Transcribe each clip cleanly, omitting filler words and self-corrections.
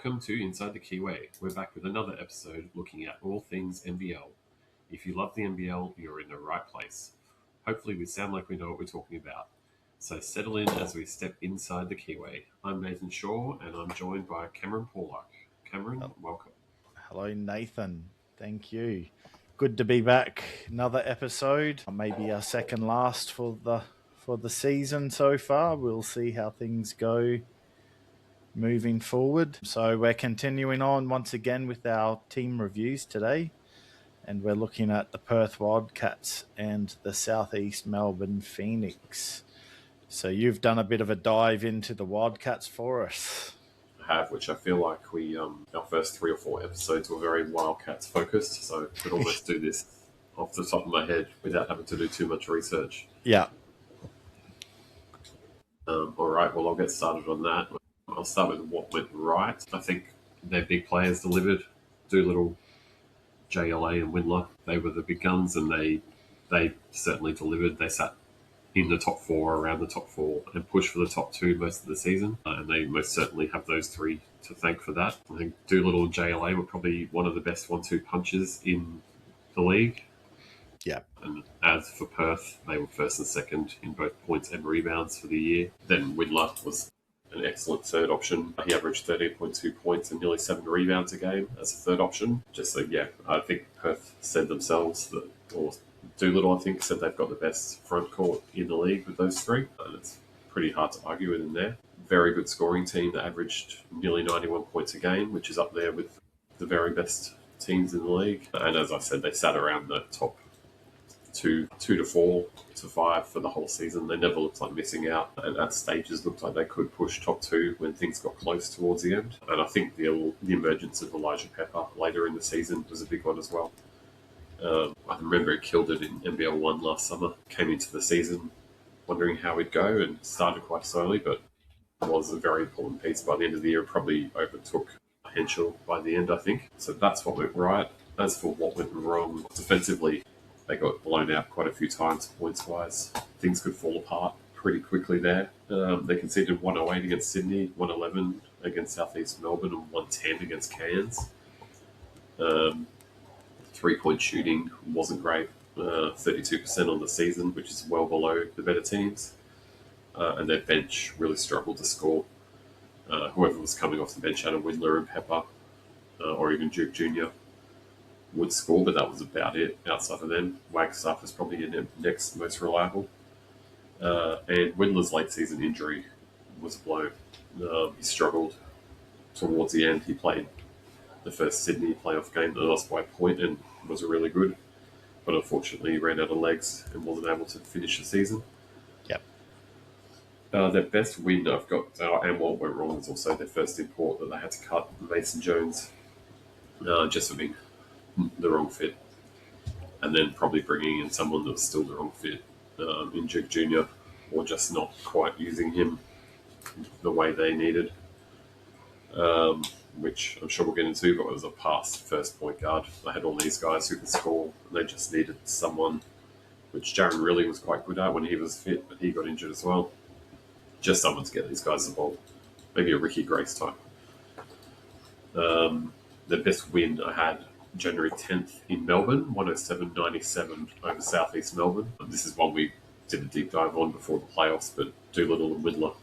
Welcome to Inside the Keyway. We're back with another episode looking at all things NBL. If you love the NBL, you're in the right place. Hopefully we sound like we know what we're talking about. So settle in as we step inside the Keyway. I'm Nathan Shaw and I'm joined by Cameron Paulak. Cameron, welcome. Hello, Nathan. Thank you. Good to be back. Another episode. Maybe our second last for the season so far. We'll see how things go moving forward. So we're continuing on once again with our team reviews today. And we're looking at the Perth Wildcats and the South East Melbourne Phoenix. So you've done a bit of a dive into the Wildcats for us. Have, which I feel like we our first 3 or 4 episodes were very Wildcats focused, so I could almost do this off the top of my head without having to do too much research. Yeah. All right, well, I'll get started on that. I'll start with what went right. I think their big players delivered. Doolittle, JLA and Windler, they were the big guns, and they certainly delivered. They sat in the top 4, around the top 4, and pushed for the top 2 most of the season. And they most certainly have those 3 to thank for that. I think Doolittle and JLA were probably one of the best 1-2 punches in the league. Yeah. And as for Perth, they were first and second in both points and rebounds for the year. Then Windler was an excellent third option. He averaged 13.2 points and nearly 7 rebounds a game as a third option. Just so, yeah, I think Perth said themselves that, or Doolittle, I think, said they've got the best front court in the league with those 3. And it's pretty hard to argue with in there. Very good scoring team that averaged nearly 91 points a game, which is up there with the very best teams in the league. And as I said, they sat around the top 2 to 4 to 5 for the whole season. They never looked like missing out, and at stages looked like they could push top 2 when things got close towards the end. And I think the emergence of Elijah Pepper later in the season was a big one as well. I remember he killed it in NBL 1 last summer. Came into the season wondering how he'd go and started quite slowly, but was a very important piece by the end of the year. Probably overtook Henschel by the end, I think. So that's what went right. As for what went wrong, defensively, they got blown out quite a few times points-wise. Things could fall apart pretty quickly there. They conceded 108 against Sydney, 111 against South East Melbourne, and 110 against Cairns. 3-point shooting wasn't great, 32% on the season, which is well below the better teams. And their bench really struggled to score. Whoever was coming off the bench out of Windler and Pepper, or even Duke Jr., would score, but that was about it. Outside of them, Wagstaff was probably your next most reliable. And Windler's late season injury was a blow. He struggled towards the end. He played the first Sydney playoff game that lost by a point and was really good, but unfortunately he ran out of legs and wasn't able to finish the season. Yep. Their best win I've got, and what went wrong, was also their first import that they had to cut, Mason Jones, just for being the wrong fit, and then probably bringing in someone that was still the wrong fit in Duke Jr., or just not quite using him the way they needed, which I'm sure we'll get into, but it was a past first point guard. They had all these guys who could score, and they just needed someone, which Jaron really was quite good at when he was fit, but he got injured as well. Just someone to get these guys involved. Maybe a Ricky Grace type. The best win I had January 10th in Melbourne, 107-97 over South East Melbourne. This is one we did a deep dive on before the playoffs, but Doolittle and Windler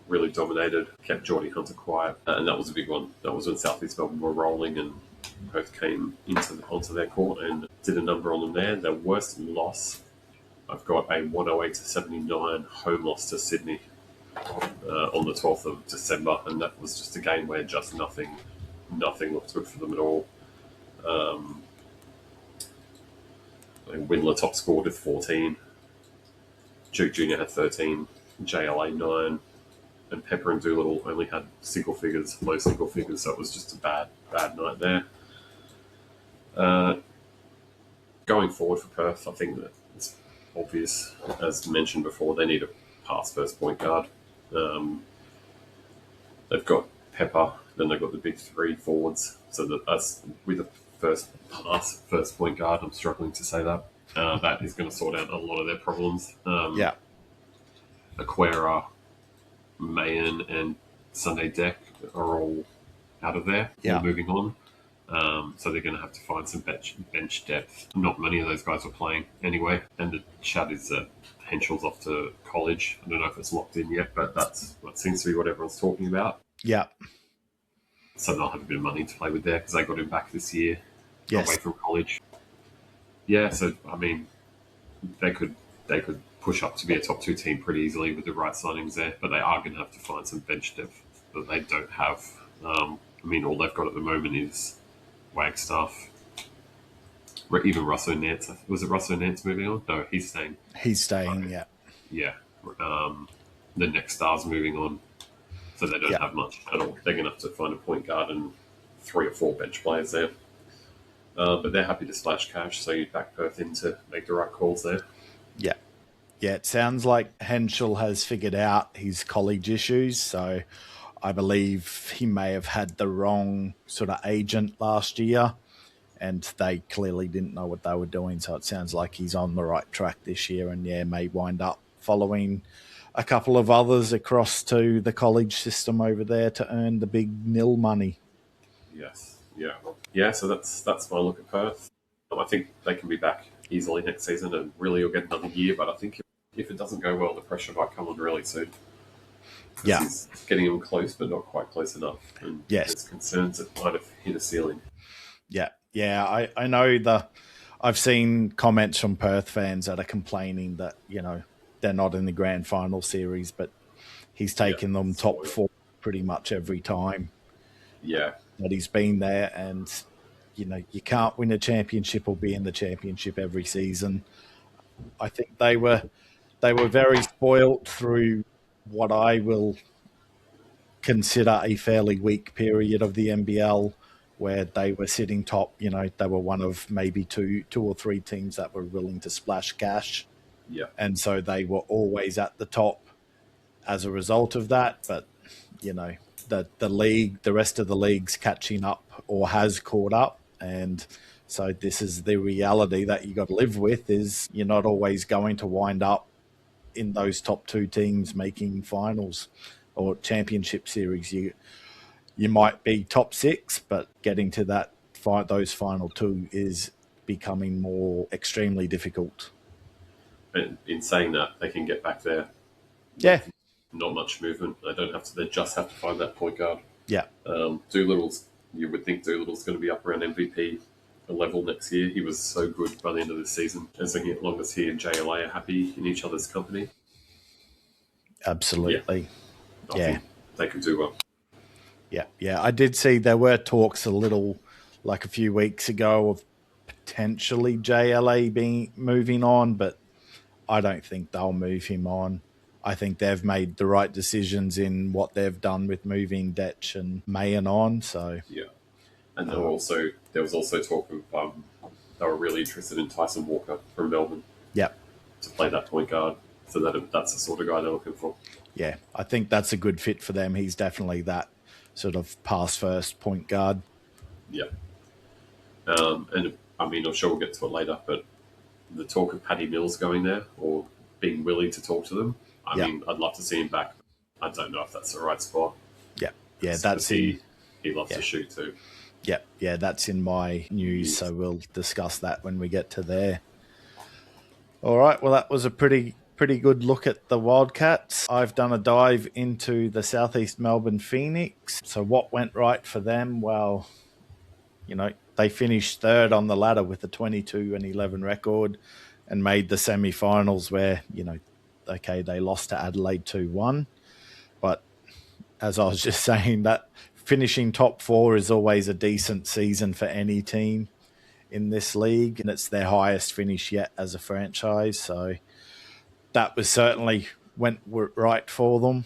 really dominated, kept Geordie Hunter quiet, and that was a big one. That was when South East Melbourne were rolling and both came onto their court and did a number on them there. Their worst loss, I've got a 108-79 home loss to Sydney on the 12th of December, and that was just a game where just nothing looked good for them at all. Windler top scored with 14. Duke Jr. had 13. JLA 9. And Pepper and Doolittle only had low single figures, so it was just a bad night there. Going forward for Perth, I think that it's obvious, as mentioned before, they need a pass first point guard. They've got Pepper, then they've got the big 3 forwards, so that us with a first point guard, I'm struggling to say that. That is going to sort out a lot of their problems. Aquera, Mayan, and Sunday Deck are all out of there or moving on. So they're going to have to find some bench depth. Not many of those guys were playing anyway. And the chat is that Henschel's off to college. I don't know if it's locked in yet, but that's what seems to be what everyone's talking about. Yeah. So they'll have a bit of money to play with there because they got him back this year away from college. Yeah, so, I mean, they could push up to be a top 2 team pretty easily with the right signings there, but they are going to have to find some bench depth that they don't have. I mean, all they've got at the moment is Wagstaff. Even Russo Nance. Was it Russo Nance moving on? No, he's staying. He's staying, okay. Yeah. The next star's moving on, so they don't have much at all. They're going to have to find a point guard and 3 or 4 bench players there. But they're happy to splash cash, so you back Perth in to make the right calls there. Yeah. Yeah, it sounds like Henschel has figured out his college issues, so I believe he may have had the wrong sort of agent last year, and they clearly didn't know what they were doing, so it sounds like he's on the right track this year and, may wind up following a couple of others across to the college system over there to earn the big nil money. Yes. Yeah, so that's my look at Perth. I think they can be back easily next season and really you'll get another year, but I think if it doesn't go well, the pressure might come on really soon. Yeah. He's getting them close, but not quite close enough. And there's concerns that might have hit a ceiling. Yeah. Yeah, I know I've seen comments from Perth fans that are complaining that, they're not in the grand final series, but he's taken them top 4 pretty much every time. Yeah. That he's been there, and you can't win a championship or be in the championship every season. I think they were very spoilt through what I will consider a fairly weak period of the NBL, where they were sitting top. They were one of maybe two or three teams that were willing to splash cash. Yeah, and so they were always at the top as a result of that. But the league, the rest of the league's catching up or has caught up. And so this is the reality that you got to live with, is you're not always going to wind up in those top 2 teams making finals or championship series. You might be top 6, but getting to those final 2 is becoming more extremely difficult. And in saying that, they can get back there. Yeah. Not much movement. They just have to find that point guard. Yeah. Doolittle's, you would think Doolittle's going to be up around MVP level next year. He was so good by the end of the season. As long as he and JLA are happy in each other's company. Absolutely. I think they could do well. Yeah. I did see there were talks a few weeks ago of potentially JLA moving on, but I don't think they'll move him on. I think they've made the right decisions in what they've done with moving Detch and Mayan on. So and there was also talk of they were really interested in Tyson Walker from Melbourne. Yep. To play that point guard, so that's the sort of guy they're looking for. Yeah, I think that's a good fit for them. He's definitely that sort of pass first point guard. Yeah. And I mean, I'm sure we'll get to it later, but the talk of Paddy Mills going there or being willing to talk to them. I mean, I'd love to see him back. I don't know if that's the right spot. Yeah, that's he loves to shoot too. Yeah, that's in my news, so we'll discuss that when we get to there. All right, well, that was a pretty good look at the Wildcats. I've done a dive into the South East Melbourne Phoenix. So what went right for them? Well, they finished 3rd on the ladder with a 22-11 record and made the semi-finals where, they lost to Adelaide 2-1. But as I was just saying, that finishing top 4 is always a decent season for any team in this league, and it's their highest finish yet as a franchise. So that was certainly went right for them.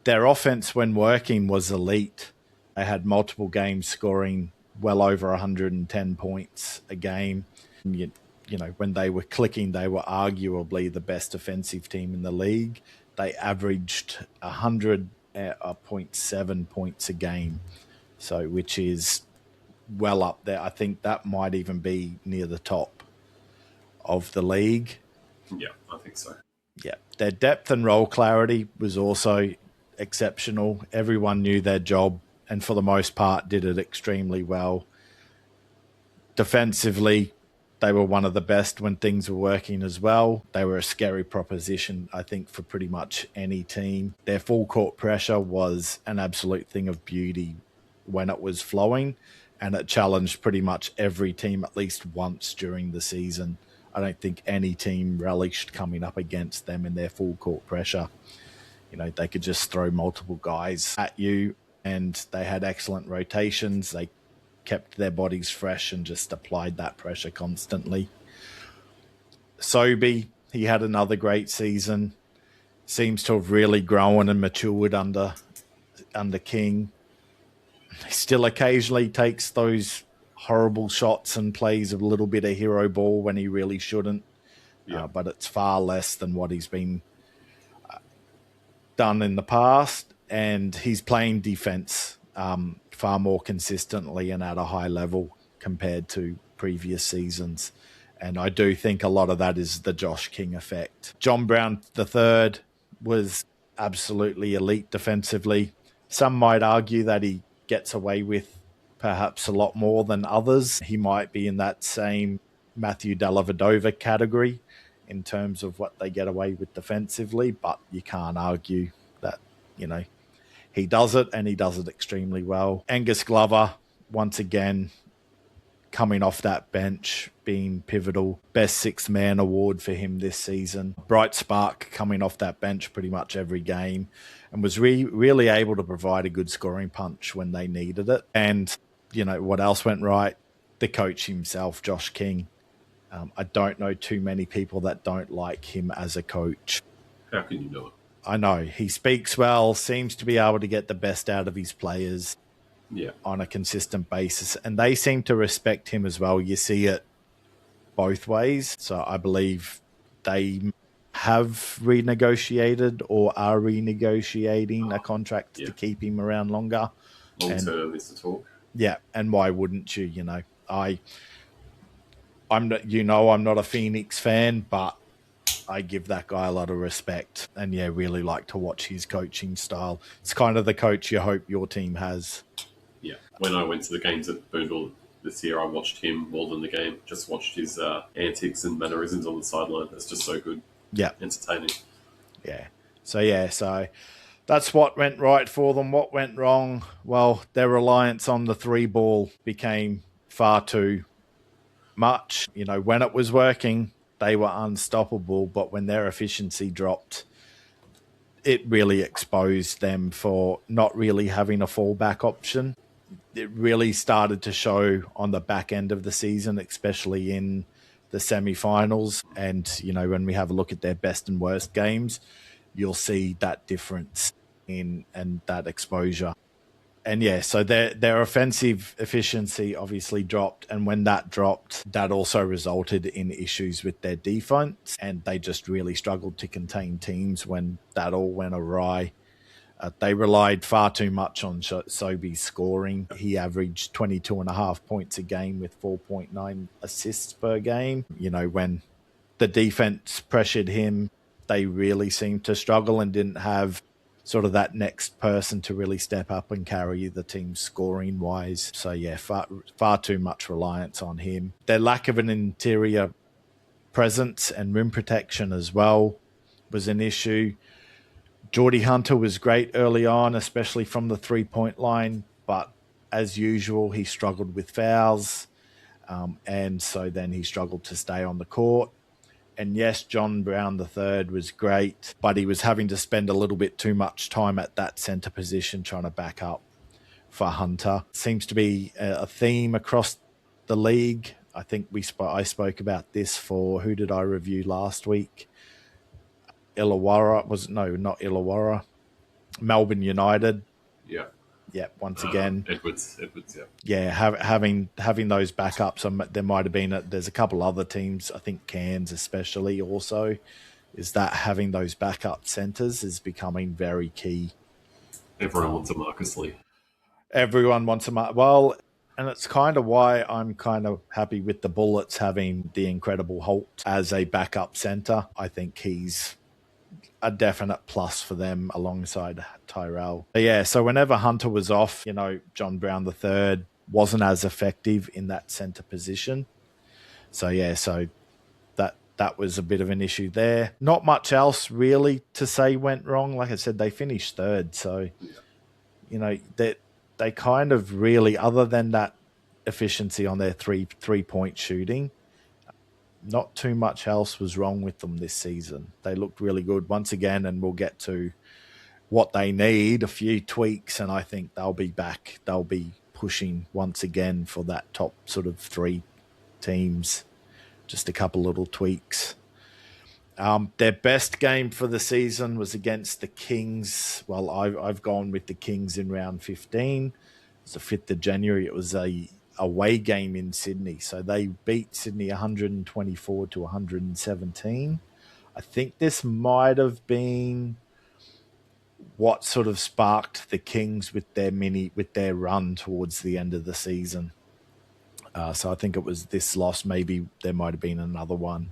Their offense when working was elite. They had multiple games scoring well over 110 points a game. When they were clicking, they were arguably the best offensive team in the league. They averaged 100.7 points a game, so which is well up there. I think that might even be near the top of the league. Yeah, I think so. Yeah, their depth and role clarity was also exceptional. Everyone knew their job and for the most part did it extremely well. Defensively, they were one of the best when things were working as well. They were a scary proposition, I think, for pretty much any team. Their full court pressure was an absolute thing of beauty when it was flowing, and it challenged pretty much every team at least once during the season. I don't think any team relished coming up against them in their full court pressure. You know, they could just throw multiple guys at you, and they had excellent rotations. They kept their bodies fresh and just applied that pressure constantly. Sobey, he had another great season. Seems to have really grown and matured under King. He still occasionally takes those horrible shots and plays a little bit of hero ball when he really shouldn't. But it's far less than what he's been done in the past. And he's playing defense far more consistently and at a high level compared to previous seasons. And I do think a lot of that is the Josh King effect. John Brown III was absolutely elite defensively. Some might argue that he gets away with perhaps a lot more than others. He might be in that same Matthew Dellavedova category in terms of what they get away with defensively, but you can't argue that, you know, he does it, and he does it extremely well. Angus Glover, once again, coming off that bench, being pivotal. Best sixth man award for him this season. Bright spark coming off that bench pretty much every game, and was really able to provide a good scoring punch when they needed it. And, you know, what else went right? The coach himself, Josh King. I don't know too many people that don't like him as a coach. How can you know it? I know. He speaks well, seems to be able to get the best out of his players on a consistent basis. And they seem to respect him as well. You see it both ways. So I believe they have renegotiated or are renegotiating a contract to keep him around longer. Long term is the talk. Yeah, and why wouldn't you? You know, I'm not a Phoenix fan, but I give that guy a lot of respect, and really like to watch his coaching style. It's kind of the coach you hope your team has. Yeah. When I went to the games at Boondall this year, I watched him more than the game. Just watched his antics and mannerisms on the sideline. It's just so good. Yeah. Entertaining. Yeah. So that's what went right for them. What went wrong? Well, their reliance on the three ball became far too much. You know, when it was working, they were unstoppable, but when their efficiency dropped, it really exposed them for not really having a fallback option. It really started to show on the back end of the season, especially in the semi-finals. And, you know, when we have a look at their best and worst games, you'll see that difference in and that exposure. And so their offensive efficiency obviously dropped. And when that dropped, that also resulted in issues with their defense. And they just really struggled to contain teams when that all went awry. They relied far too much on Sobey's scoring. He averaged 22.5 points a game with 4.9 assists per game. You know, when the defense pressured him, they really seemed to struggle and didn't have sort of that next person to really step up and carry the team scoring wise. So far too much reliance on him. Their lack of an interior presence and rim protection as well was an issue. Geordie Hunter was great early on, especially from the 3-point line, but as usual, he struggled with fouls. And so then he struggled to stay on the court. And yes, John Brown III was great, but he was having to spend a little bit too much time at that center position trying to back up for Hunter. Seems to be a theme across the league. I think I spoke about this for, who did I review last week? Illawarra, not Illawarra. Melbourne United. Yeah. Yeah, once again. Edwards, yeah. Yeah, having those backups. There might have been, there's a couple other teams, I think Cairns especially also, is that having those backup centres is becoming very key. Everyone wants a Marcus Lee. Everyone wants a well, and it's kind of why I'm kind of happy with the Bullets having the incredible Holt as a backup centre. I think he's a definite plus for them alongside Tyrell. But yeah, so whenever Hunter was off, John Brown III wasn't as effective in that centre position. So yeah, that was a bit of an issue there. Not much else really to say went wrong. Like I said, they finished third. So, they kind of really, other than that efficiency on their three-point shooting, not too much else was wrong with them this season. They looked really good once again, and we'll get to what they need, a few tweaks, and I think they'll be back. They'll be pushing once again for that top sort of 3 teams. Just a couple little tweaks. Their best game for the season was against the Kings. Well, I've gone with the Kings in round 15. It was the 5th of January. It was a away game in Sydney. So they beat Sydney 124 to 117. I think this might have been what sort of sparked the Kings with their run towards the end of the season. So I think it was this loss. Maybe there might have been another one.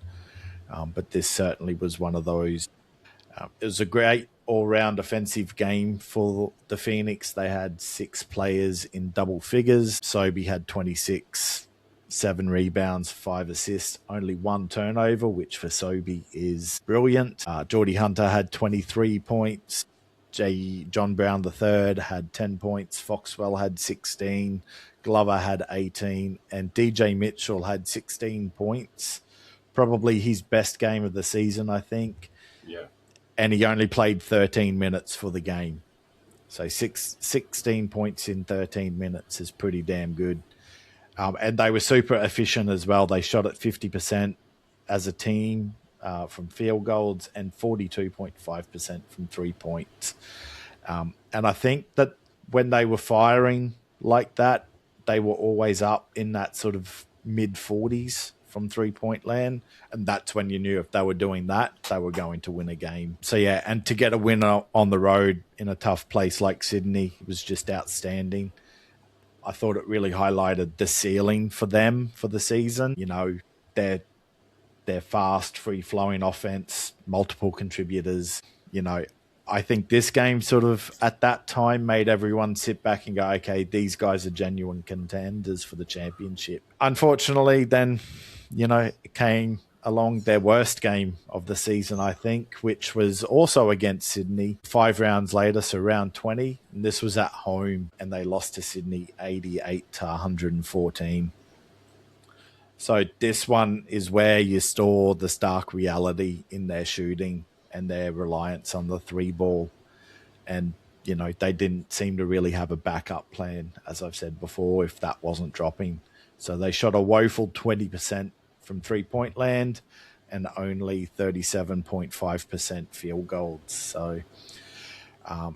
But this certainly was one of those. It was a great all-round offensive game for the Phoenix. They had 6 players in double figures. Sobey had 26, 7 rebounds, 5 assists, only 1 turnover, which for Sobey is brilliant. Geordie Hunter had 23 points. John Brown III had 10 points. Foxwell had 16. Glover had 18. And DJ Mitchell had 16 points. Probably his best game of the season, I think. Yeah. And he only played 13 minutes for the game. So 16 points in 13 minutes is pretty damn good. And they were super efficient as well. They shot at 50% as a team from field goals and 42.5% from 3 points. And I think that when they were firing like that, they were always up in that sort of mid-40s from 3-point land, and that's when you knew if they were doing that, they were going to win a game. So yeah, and to get a win on the road in a tough place like Sydney was just outstanding. I thought it really highlighted the ceiling for them for the season. Their fast, free-flowing offense, multiple contributors. I think this game sort of at that time made everyone sit back and go, okay, these guys are genuine contenders for the championship. Unfortunately, then, it came along their worst game of the season, I think, which was also against Sydney 5 rounds later, so round 20. And this was at home, and they lost to Sydney 88 to 114. So this one is where you saw the stark reality in their shooting and their reliance on the 3-ball. And, they didn't seem to really have a backup plan, as I've said before, if that wasn't dropping. So they shot a woeful 20% from 3-point land and only 37.5% field goals. So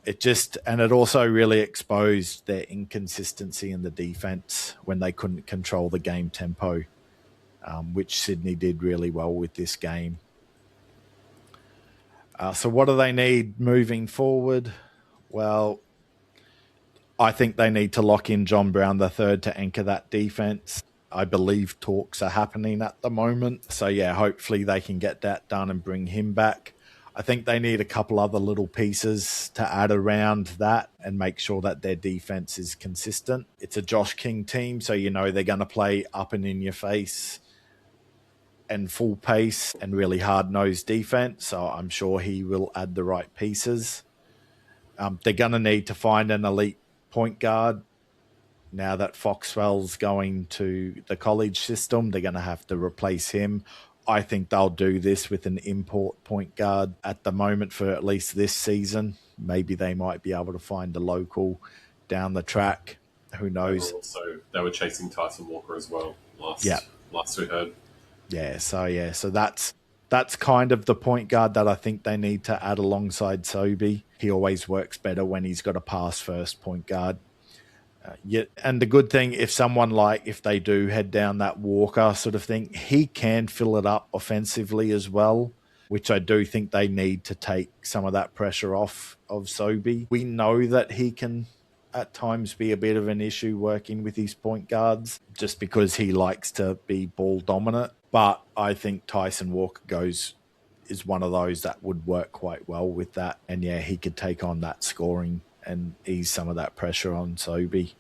it also really exposed their inconsistency in the defense when they couldn't control the game tempo, which Sydney did really well with this game. So what do they need moving forward? Well, I think they need to lock in John Brown III to anchor that defense. I believe talks are happening at the moment. So yeah, hopefully they can get that done and bring him back. I think they need a couple other little pieces to add around that and make sure that their defense is consistent. It's a Josh King team, so they're going to play up and in your face and full pace and really hard-nosed defense, so I'm sure he will add the right pieces. They're going to need to find an elite point guard. Now that Foxwell's going to the college system, they're going to have to replace him. I think they'll do this with an import point guard at the moment for at least this season. Maybe they might be able to find a local down the track. Who knows? They were chasing Tyson Walker as well last we heard. So that's kind of the point guard that I think they need to add alongside Sobey. He always works better when he's got a pass-first point guard. And the good thing, if they do head down that Walker sort of thing, he can fill it up offensively as well, which I do think they need to take some of that pressure off of Sobey. We know that he can at times be a bit of an issue working with his point guards just because he likes to be ball dominant. But I think Tyson Walker is is one of those that would work quite well with that. And yeah, he could take on that scoring and ease some of that pressure on Sobey.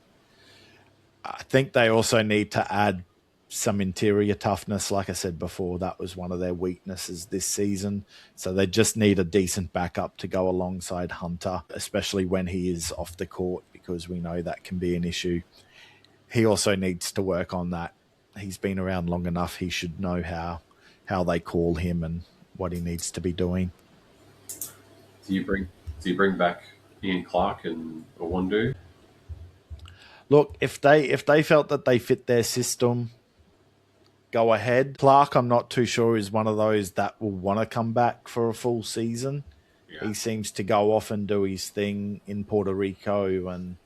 I think they also need to add some interior toughness. Like I said before, that was one of their weaknesses this season. So they just need a decent backup to go alongside Hunter, especially when he is off the court, because we know that can be an issue. He also needs to work on that. He's been around long enough. He should know how they call him and what he needs to be doing. Do you bring back Ian Clark and Owandu? Look, if they felt that they fit their system, go ahead. Clark, I'm not too sure, is one of those that will want to come back for a full season. Yeah. He seems to go off and do his thing in Puerto Rico and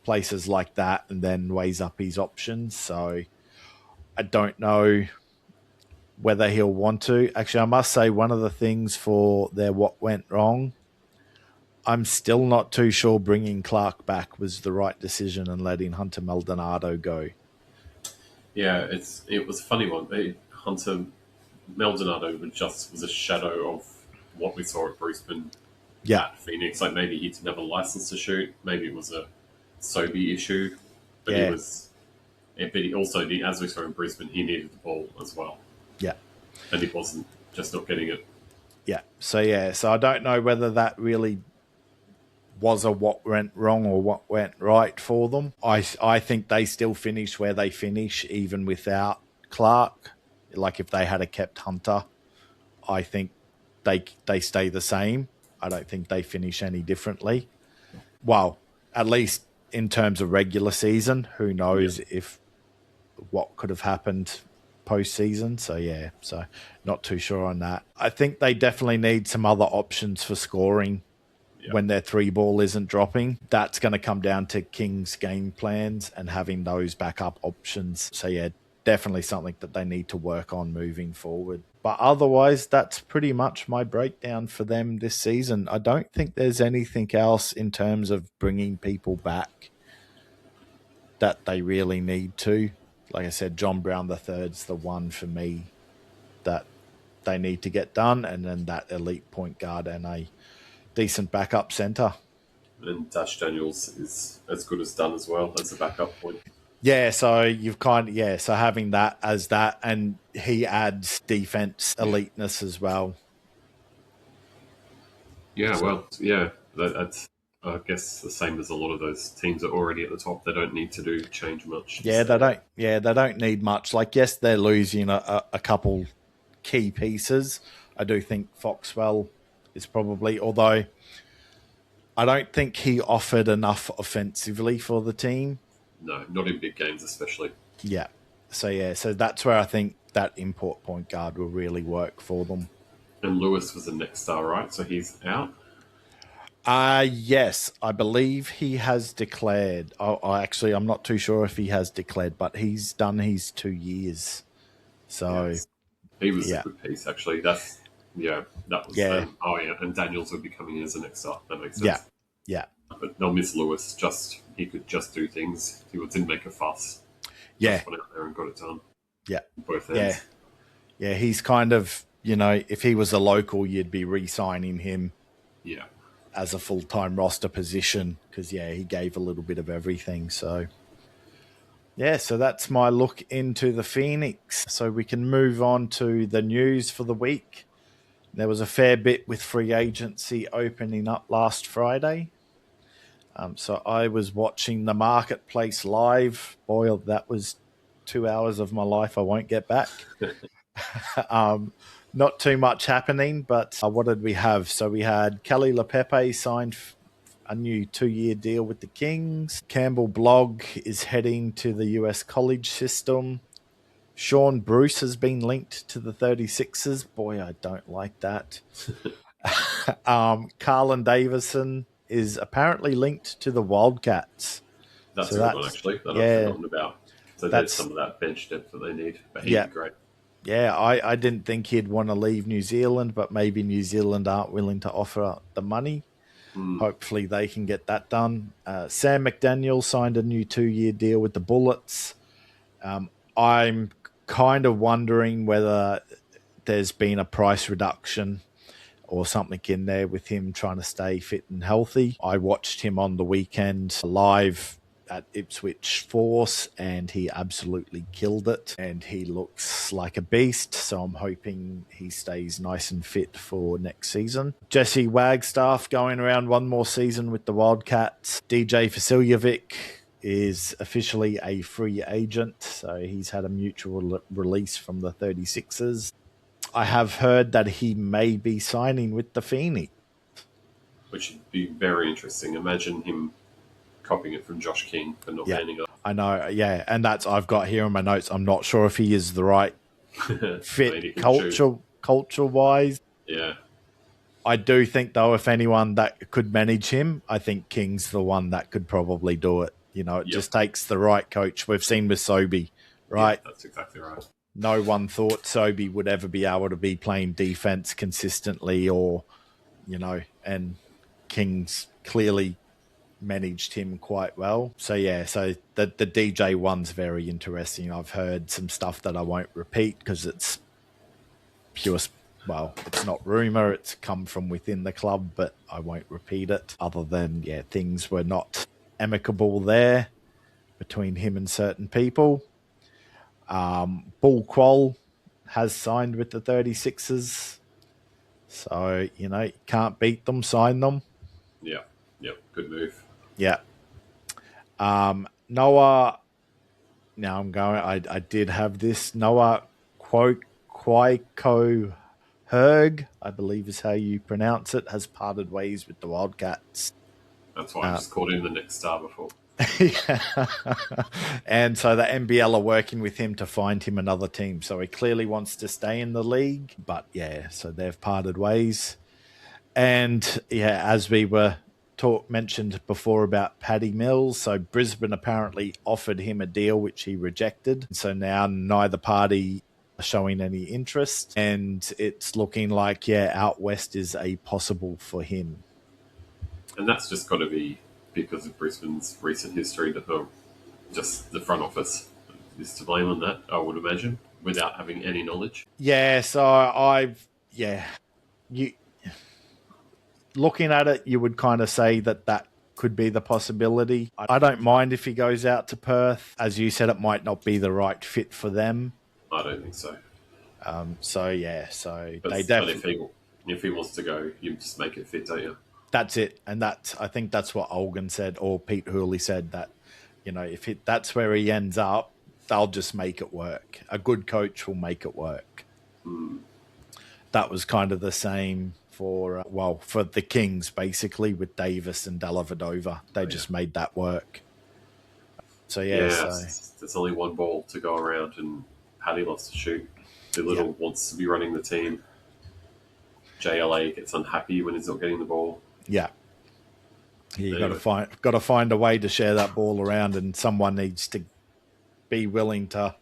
places like that, and then weighs up his options. So I don't know whether he'll want to. Actually, I must say one of the things for their what went wrong, I'm still not too sure bringing Clark back was the right decision and letting Hunter Maldonado go. Yeah, it was a funny one. Hunter Maldonado was a shadow of what we saw at Brisbane, at Phoenix. Like maybe he didn't have a license to shoot. Maybe it was a Sobey issue. But he also, as we saw in Brisbane, he needed the ball as well. Yeah. And he wasn't just not getting it. Yeah. So I don't know whether that really was a what went wrong or what went right for them. I think they still finish where they finish, even without Clark. Like if they had kept Hunter, I think they stay the same. I don't think they finish any differently. Well, at least in terms of regular season, who knows if what could have happened postseason. So not too sure on that. I think they definitely need some other options for scoring when their 3-ball isn't dropping. That's going to come down to King's game plans and having those backup options. So definitely something that they need to work on moving forward. But otherwise, that's pretty much my breakdown for them this season. I don't think there's anything else in terms of bringing people back that they really need to. Like I said, John Brown III's the one for me that they need to get done, and then that elite point guard and a decent backup centre. And Dash Daniels is as good as done as well as a backup point. Yeah, so you've so having that as that, and he adds defense eliteness as well. Yeah, well, that's I guess the same as a lot of those teams are already at the top. They don't need to change much. Yeah, they don't. Yeah, they don't need much. Like, yes, they're losing a couple key pieces. I do think Foxwell is probably, although I don't think he offered enough offensively for the team. No, not in big games especially. Yeah. So that's where I think that import point guard will really work for them. And Lewis was the next star, right? So he's out? Yes, I believe he has declared. I'm not too sure if he has declared, but he's done his 2 years. So yes. He was a good piece, actually. That was. And Daniels would be coming in as the next star. That makes sense. Yeah. But they'll miss Lewis. He could just do things. He didn't make a fuss. Yeah. Just went out there and got it done. Yeah. Both ends. Yeah. He's kind of, if he was a local, you'd be re-signing him. Yeah. As a full-time roster position, because he gave a little bit of everything. So so that's my look into the Phoenix. So we can move on to the news for the week. There was a fair bit with free agency opening up last Friday. So I was watching the marketplace live. Boy, that was 2 hours of my life I won't get back. Not too much happening, but what did we have? So we had Kelly LePepe signed a new 2-year deal with the Kings. Campbell Blogg is heading to the US college system. Sean Bruce has been linked to the 36ers. Boy, I don't like that. Carlin Davison is apparently linked to the Wildcats. That's a good one, actually, that I've forgotten about. So there's some of that bench depth that they need. But he'd be great. Yeah, I didn't think he'd want to leave New Zealand, but maybe New Zealand aren't willing to offer the money. Hopefully they can get that done. Sam McDaniel signed a new 2-year deal with the Bullets. I'm kind of wondering whether there's been a price reduction or something in there with him trying to stay fit and healthy. I watched him on the weekend live at Ipswich Force, and he absolutely killed it, and he looks like a beast, so I'm hoping he stays nice and fit for next season. Jesse Wagstaff going around one more season with the Wildcats. DJ Vasiljevic is officially a free agent, so he's had a mutual release from the 36ers. I have heard that he may be signing with the Phoenix, which would be very interesting. Imagine him copying it from Josh King for not handing up. I know, yeah, and that's I've got here in my notes. I'm not sure if he is the right fit culture-wise. Yeah. I do think, though, if anyone that could manage him, I think King's the one that could probably do it. You know, it just takes the right coach. We've seen with Sobey, right? Yeah, that's exactly right. No one thought Sobey would ever be able to be playing defense consistently or, you know, and King's clearly managed him quite well. So, yeah, so the DJ one's very interesting. I've heard some stuff that I won't repeat because it's pure, well, it's not rumour. It's come from within the club, but I won't repeat it. Other than, yeah, things were not amicable there between him and certain people. Bull Quoll has signed with the 36ers. So, you know, you can't beat them, sign them. Yeah, good move. Yeah. Noah, now I'm going, I did have this. Noah Quaiko Herg, I believe is how you pronounce it, has parted ways with the Wildcats. That's why I just called him the next star before. Yeah. And so the NBL are working with him to find him another team. So he clearly wants to stay in the league. But yeah, so they've parted ways. And yeah, as we were mentioned before about Paddy Mills, so Brisbane apparently offered him a deal which he rejected. So now neither party are showing any interest. And it's looking like, yeah, out west is a possible for him. And that's just got to be because of Brisbane's recent history, just the front office is to blame on that, I would imagine, without having any knowledge. Yeah, so looking at it, you would kind of say that could be the possibility. I don't mind if he goes out to Perth. As you said, it might not be the right fit for them. I don't think so. But they definitely. But if he wants to go, you just make it fit, don't you? That's it, and I think that's what Olgun said, or Pete Hooley said, that, you know, if that's where he ends up, they'll just make it work. A good coach will make it work. That was kind of the same for the Kings, basically, with Davis and Dellavedova. They just made that work. So there's only one ball to go around, and Paddy loves to shoot. Doolittle wants to be running the team. JLA gets unhappy when he's not getting the ball. Yeah, you got to find a way to share that ball around, and someone needs to be willing to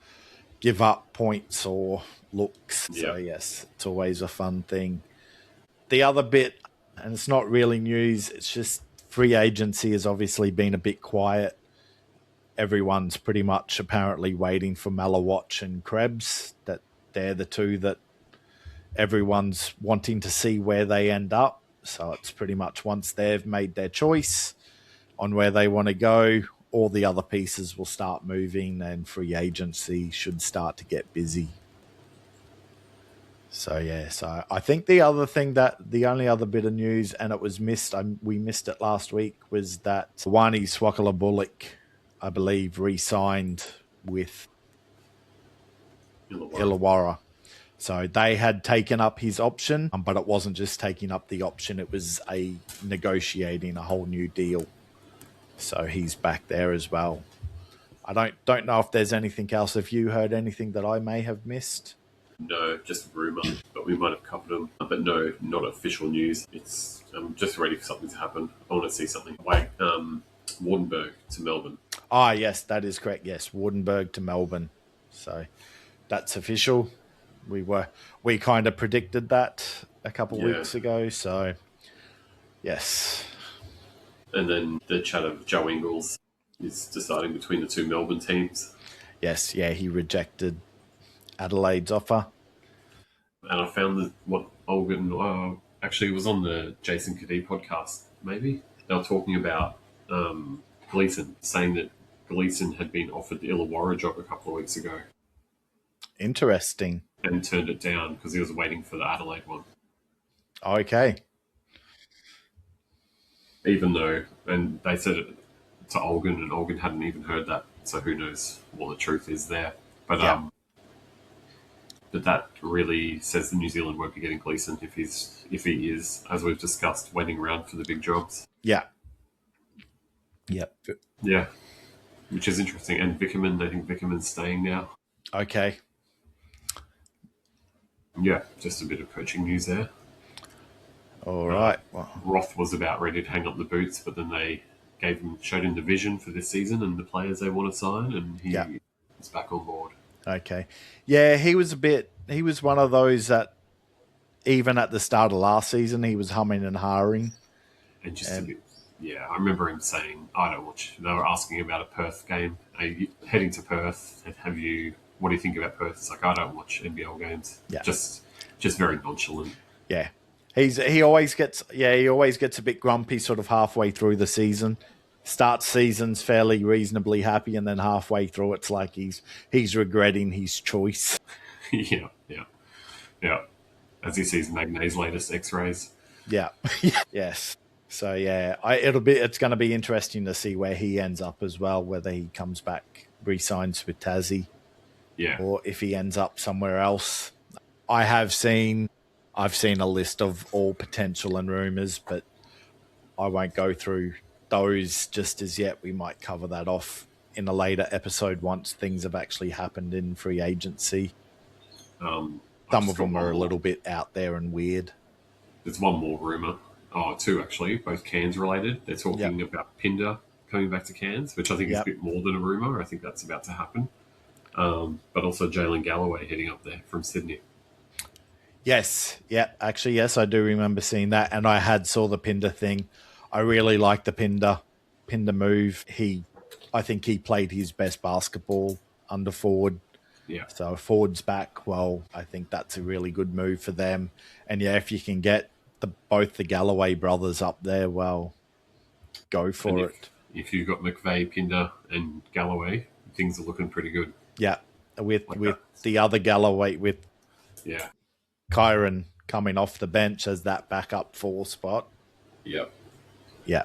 give up points or looks. So yes, it's always a fun thing. The other bit, and it's not really news, it's just free agency has obviously been a bit quiet. Everyone's pretty much apparently waiting for Malawatch and Krebs. That they're the two that everyone's wanting to see where they end up. So it's pretty much once they've made their choice on where they want to go, all the other pieces will start moving and free agency should start to get busy. So, yeah, so I think the only other bit of news, and it was missed, we missed it last week, was that Wani Swakala-Bullock, I believe, re-signed with Illawarra. So they had taken up his option, but it wasn't just taking up the option, it was negotiating a whole new deal. So he's back there as well. I don't know if there's anything else. Have you heard anything that I may have missed? No, just rumour, but we might have covered them. But no, not official news. I'm just ready for something to happen. I want to see something. Wardenberg to Melbourne. Ah, yes, that is correct. Yes, Wardenberg to Melbourne. So that's official. We kind of predicted that a couple weeks ago. So yes. And then the chat of Joe Ingles is deciding between the two Melbourne teams. Yes, yeah, he rejected Adelaide's offer. And I found what Olgun Actually, it was on the Jason Cadee podcast, maybe. They were talking about Gleeson, saying that Gleeson had been offered the Illawarra job a couple of weeks ago Interesting. and turned it down because he was waiting for the Adelaide one. Okay. Even though, and they said it to Olgun, and Olgun hadn't even heard that, so who knows what the truth is there. But Yeah. but that really says the New Zealand won't be getting Gleeson if he is, as we've discussed, waiting around for the big jobs. Yeah. Yep. Yeah, which is interesting. And Vickerman, I think Vickerman's staying now. Okay. Yeah, just a bit of coaching news there. All right. Well, Roth was about ready to hang up the boots, but then they showed him the vision for this season and the players they want to sign, and he is back on board. okay. Yeah, he was one of those that even at the start of last season, he was humming and hawing. And just a bit, yeah, I remember him saying, I don't watch. They were asking about a Perth game. Are you heading to Perth? What do you think about Perth? It's like, I don't watch NBL games. Yeah. Just very nonchalant. Yeah. He always gets a bit grumpy sort of halfway through the season. Starts seasons fairly reasonably happy, and then halfway through it's like he's regretting his choice. Yeah. As he sees Magnay's latest X-rays. Yeah. Yes. So yeah, it's going to be interesting to see where he ends up as well, whether he comes back, re-signs with Tassie, or if he ends up somewhere else. I've seen a list of all potential and rumours, but I won't go through those just as yet. We might cover that off in a later episode once things have actually happened in free agency. Some of them are a little bit out there and weird. There's one more rumour. Oh, two actually, both Cairns related. They're talking about Pinder coming back to Cairns, which I think is a bit more than a rumour. I think that's about to happen. But also Jalen Galloway heading up there from Sydney. Yes. Yeah, actually, yes, I do remember seeing that. And I saw the Pinder thing. I really like the Pinder move. I think he played his best basketball under Ford. Yeah. So Ford's back. Well, I think that's a really good move for them. And yeah, if you can get both the Galloway brothers up there, well, go for it. If you've got McVeigh, Pinder, and Galloway, things are looking pretty good. Yeah, with the other Galloway, with Kyron coming off the bench as that backup 4 spot. Yep. Yeah,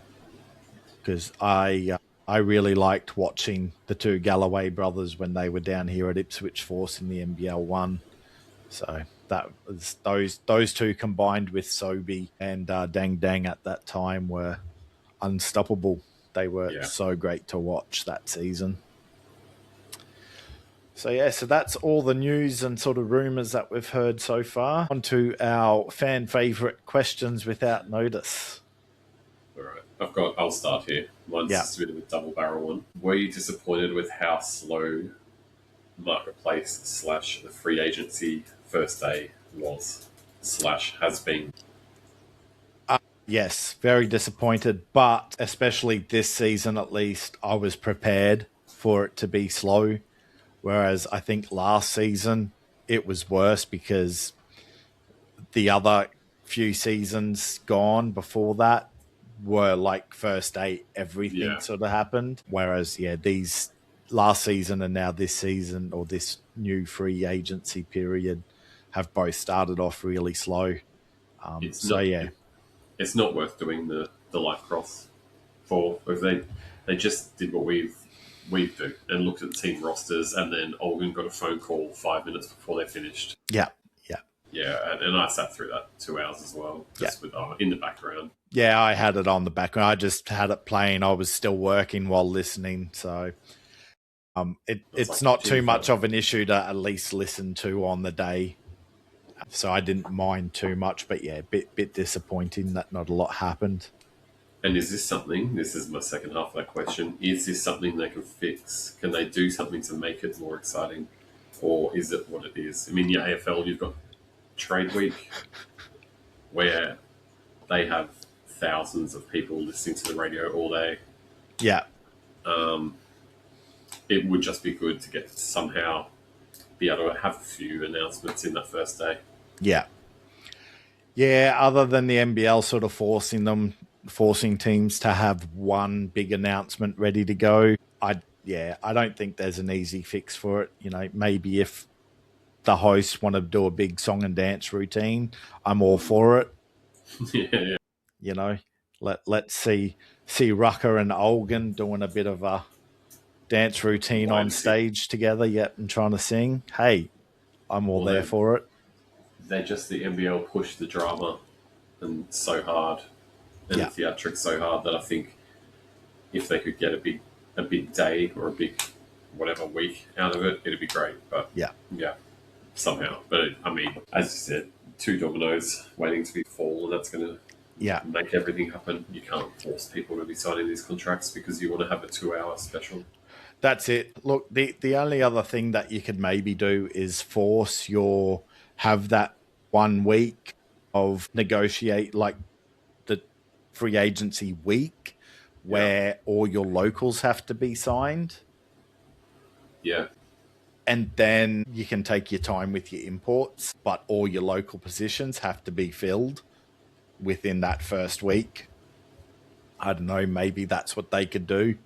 because I really liked watching the two Galloway brothers when they were down here at Ipswich Force in the NBL 1. So that was those two combined with Sobe and Dang Dang at that time were unstoppable. They were so great to watch that season. So that's all the news and sort of rumours that we've heard so far. On to our fan favourite questions without notice. All right, I'll start here. Mine's just a bit of a double barrel one. Were you disappointed with how slow marketplace / the free agency first day was / has been? Yes, very disappointed, but especially this season at least, I was prepared for it to be slow. Whereas I think last season it was worse because the other few seasons gone before that were like first day, everything sort of happened. Whereas, these last season and now this season or this new free agency period have both started off really slow. It's not worth doing the light cross for. If they just did what we do and looked at the team rosters, and then Olgun got a phone call 5 minutes before they finished. Yeah, and I sat through that 2 hours as well, just with in the background. Yeah, I had it on the background. I just had it playing. I was still working while listening, so it's like not too much of an issue to at least listen to on the day. So I didn't mind too much, but bit disappointing that not a lot happened. And is this something, this is my second half of that question, is this something they can fix? Can they do something to make it more exciting? Or is it what it is? I mean, your AFL, you've got Trade Week, where they have thousands of people listening to the radio all day. Yeah. It would just be good to get somehow be able to have a few announcements in that first day. Yeah. Yeah, other than the NBL sort of forcing teams to have one big announcement ready to go, I don't think there's an easy fix for it. You know, maybe if the hosts want to do a big song and dance routine, I'm all for it. Yeah. You know, let's see Rucker and Olgan doing a bit of a dance routine on stage together, yet and trying to sing. Hey, I'm all there for it. They just, the NBL push the drama and so hard and the theatrics so hard that I think if they could get a big day or a big whatever week out of it, it'd be great. But yeah, somehow. But I mean, as you said, 2 dominoes waiting to be fall, and that's going to make everything happen. You can't force people to be signing these contracts because you want to have a 2-hour special. That's it. Look, the only other thing that you could maybe do is have that 1 week of negotiate, like the free agency week where all your locals have to be signed. Yeah. And then you can take your time with your imports, but all your local positions have to be filled within that first week. I don't know, maybe that's what they could do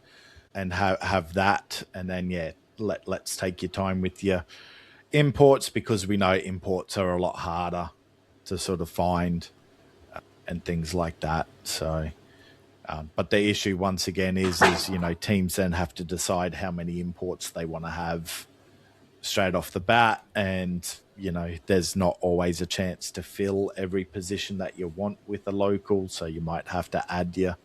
and have that. And then, let's take your time with your imports, because we know imports are a lot harder to sort of find and things like that. So, but the issue once again is, you know, teams then have to decide how many imports they want to have straight off the bat, and you know there's not always a chance to fill every position that you want with a local, so you might have to add your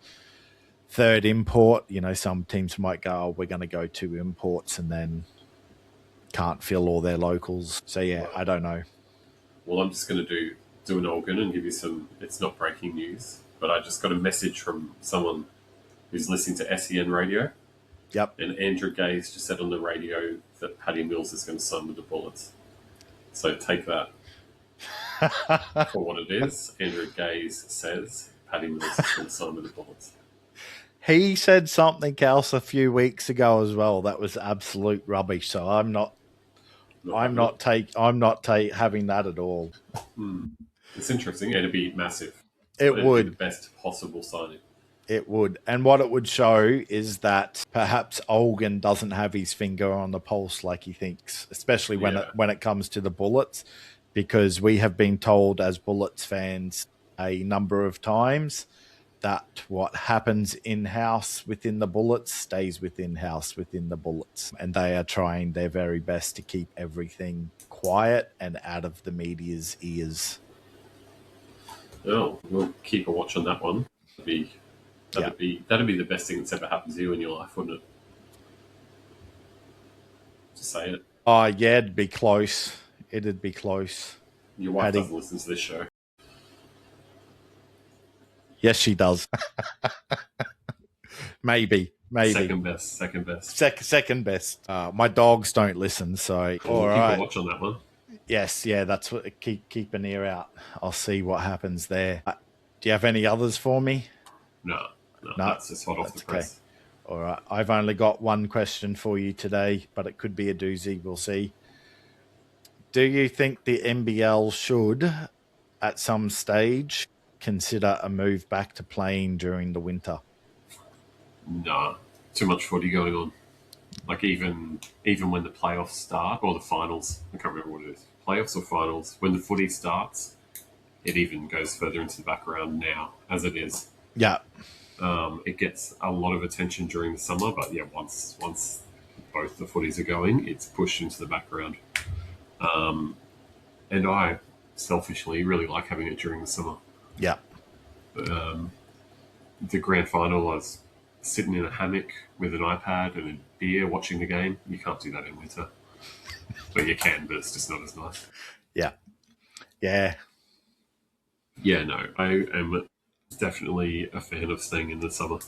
3rd import. You know, some teams might go, oh, we're going to go 2 imports, and then can't fill all their locals. So I don't know. Well, I'm just going to do an organ and give you some, it's not breaking news, but I just got a message from someone who's listening to SEN radio. Yep. And Andrew Gaze just said on the radio that Paddy Mills is going to sign with the Bullets. So take that for what it is. Andrew Gaze says Paddy Mills is going to sign with the Bullets. He said something else a few weeks ago as well that was absolute rubbish. So I'm not having that at all. It's interesting. It'd be massive. It'd be the best possible signing. It would. And what it would show is that perhaps Olgan doesn't have his finger on the pulse like he thinks, especially when it comes to the Bullets, because we have been told as Bullets fans a number of times that what happens in-house within the Bullets stays within-house within the Bullets. And they are trying their very best to keep everything quiet and out of the media's ears. Oh, we'll keep a watch on that one. That'd be the best thing that's ever happened to you in your life, wouldn't it? To say it. Oh, yeah, it'd be close. It'd be close. Your wife doesn't listen to this show. Yes, she does. Maybe. Second best. Second best. My dogs don't listen, so all right. Keep a watch on that one. Yes, that's what. Keep an ear out. I'll see what happens there. Do you have any others for me? No, that's just hot off the press. Okay. All right. I've only got one question for you today, but it could be a doozy. We'll see. Do you think the NBL should, at some stage, consider a move back to playing during the winter? No, too much footy going on. Like even when the playoffs start, or the finals, I can't remember what it is, playoffs or finals, when the footy starts, it even goes further into the background now, as it is. Yeah. It gets a lot of attention during the summer, but once both the footies are going, it's pushed into the background. And I selfishly really like having it during the summer. Yeah. The grand final, I was sitting in a hammock with an iPad and a beer watching the game. You can't do that in winter. Well, you can, but it's just not as nice. Yeah. Yeah. Yeah, no, I am definitely a fan of staying in the summer.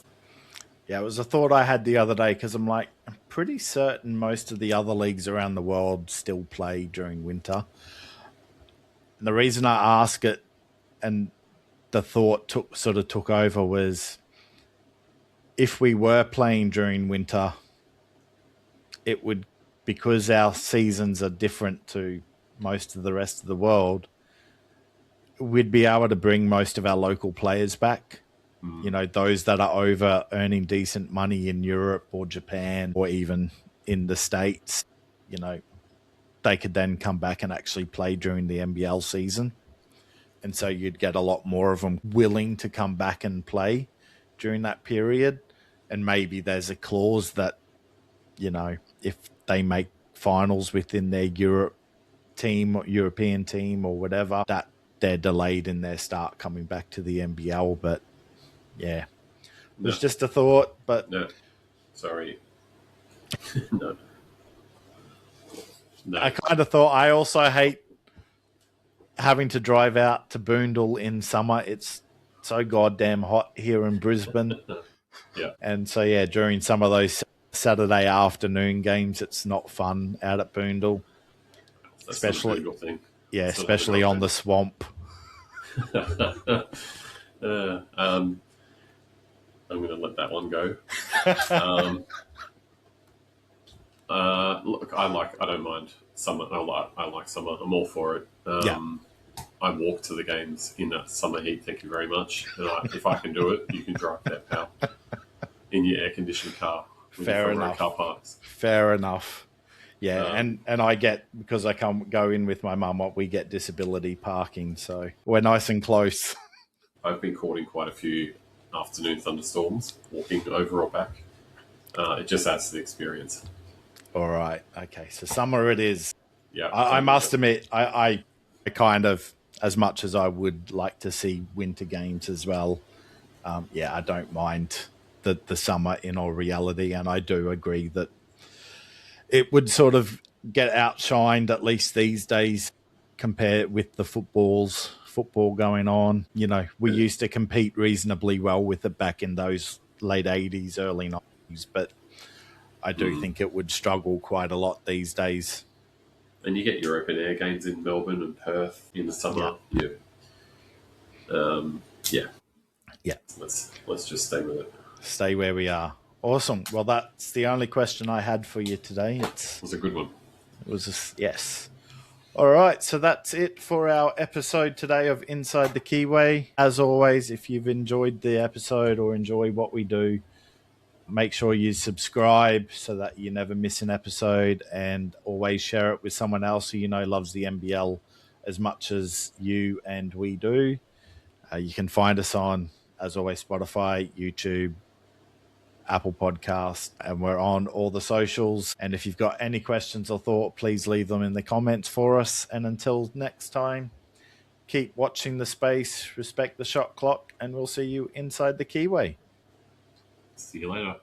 Yeah, it was a thought I had the other day because I'm pretty certain most of the other leagues around the world still play during winter. And the reason I ask it and the thought took over was, if we were playing during winter, it would, because our seasons are different to most of the rest of the world, we'd be able to bring most of our local players back. You know, those that are over earning decent money in Europe or Japan or even in the States, you know, they could then come back and actually play during the NBL season. And so you'd get a lot more of them willing to come back and play during that period. And maybe there's a clause that, you know, if they make finals within their European team or whatever, that they're delayed in their start coming back to the NBL. But yeah, it was just a thought. But no, sorry, no. I kind of thought, I also hate having to drive out to Boondall in summer. It's so goddamn hot here in Brisbane. Yeah. And so, yeah, during some of those Saturday afternoon games, it's not fun out at Boondall. That's especially, not a Boondall thing. yeah, especially on the swamp. I'm going to let that one go. Look, I don't mind summer. I like summer. I'm all for it. I walk to the games in that summer heat. Thank you very much. And if I can do it, you can drive that, pal, in your air-conditioned car. Fair enough. Car parks. Fair enough. Yeah, and I get, because I go in with my mum, we get disability parking, so we're nice and close. I've been caught in quite a few afternoon thunderstorms walking over or back. It just adds to the experience. All right. Okay. So summer it is. Yeah. I must admit, I kind of, as much as I would like to see winter games as well, I don't mind the summer in all reality. And I do agree that it would sort of get outshined, at least these days, compared with the football going on. You know, we used to compete reasonably well with it back in those late 80s, early 90s, but I do think it would struggle quite a lot these days. And you get your open air games in Melbourne and Perth in the summer. Yeah. Let's just stay with it. Stay where we are. Awesome. Well, that's the only question I had for you today. It was a good one. It was yes. All right, so that's it for our episode today of Inside the Keyway. As always, if you've enjoyed the episode or enjoy what we do, make sure you subscribe so that you never miss an episode, and always share it with someone else who you know loves the NBL as much as you and we do. You can find us on, as always, Spotify, YouTube, Apple Podcast, and we're on all the socials. And if you've got any questions or thought, please leave them in the comments for us. And until next time, keep watching the space, respect the shot clock, and we'll see you inside the Keyway. See you later.